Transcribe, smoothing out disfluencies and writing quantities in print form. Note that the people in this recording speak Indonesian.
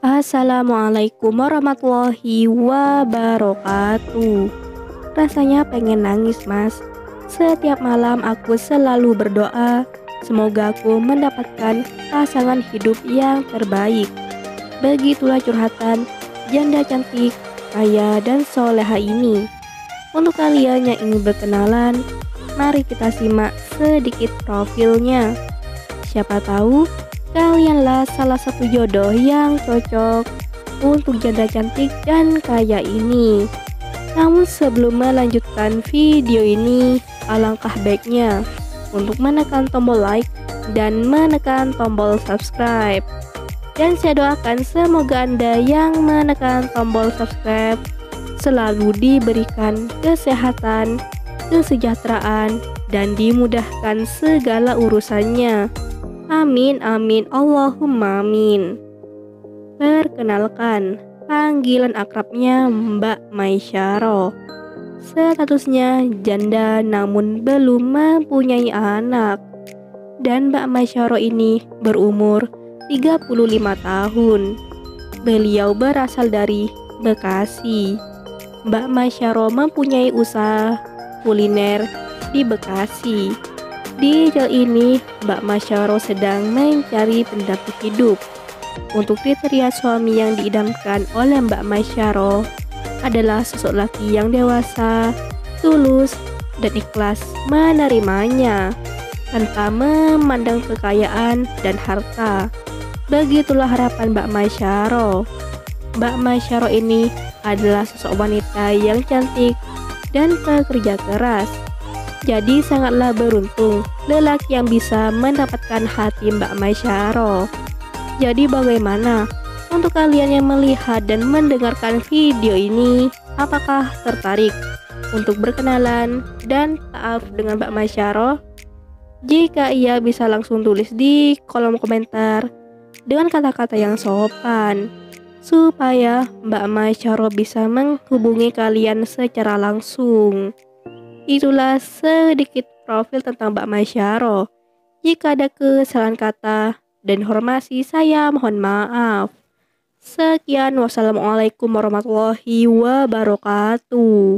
Assalamualaikum warahmatullahi wabarakatuh. Rasanya pengen nangis, Mas. Setiap malam aku selalu berdoa, semoga aku mendapatkan pasangan hidup yang terbaik. Begitulah curhatan janda cantik, kaya, dan soleha ini. Untuk kalian yang ingin berkenalan, mari kita simak sedikit profilnya. Siapa tahu kalianlah salah satu jodoh yang cocok untuk janda cantik dan kaya ini. Namun sebelum melanjutkan video ini, alangkah baiknya untuk menekan tombol like dan menekan tombol subscribe. Dan saya doakan semoga Anda yang menekan tombol subscribe selalu diberikan kesehatan, kesejahteraan, dan dimudahkan segala urusannya. Amin amin Allahumma amin. Perkenalkan, panggilan akrabnya Mbak Maisyaro. Statusnya janda namun belum mempunyai anak. Dan Mbak Maisyaro ini berumur 35 tahun. Beliau berasal dari Bekasi. Mbak Maisyaro mempunyai usaha kuliner di Bekasi. Di channel ini, Mbak Maisyaro sedang mencari pendamping hidup. Untuk kriteria suami yang diidamkan oleh Mbak Maisyaro adalah sosok laki yang dewasa, tulus, dan ikhlas menerimanya, tanpa memandang kekayaan dan harta. Begitulah harapan Mbak Maisyaro. Mbak Maisyaro ini adalah sosok wanita yang cantik dan pekerja keras. Jadi sangatlah beruntung lelaki yang bisa mendapatkan hati Mbak Maisyaro. Jadi bagaimana untuk kalian yang melihat dan mendengarkan video ini? Apakah tertarik untuk berkenalan dan ta'aruf dengan Mbak Maisyaro? Jika iya, bisa langsung tulis di kolom komentar dengan kata-kata yang sopan, supaya Mbak Maisyaro bisa menghubungi kalian secara langsung. Itulah sedikit profil tentang Mbak Maisyaro. Jika ada kesalahan kata dan informasi, saya mohon maaf. Sekian, wassalamualaikum warahmatullahi wabarakatuh.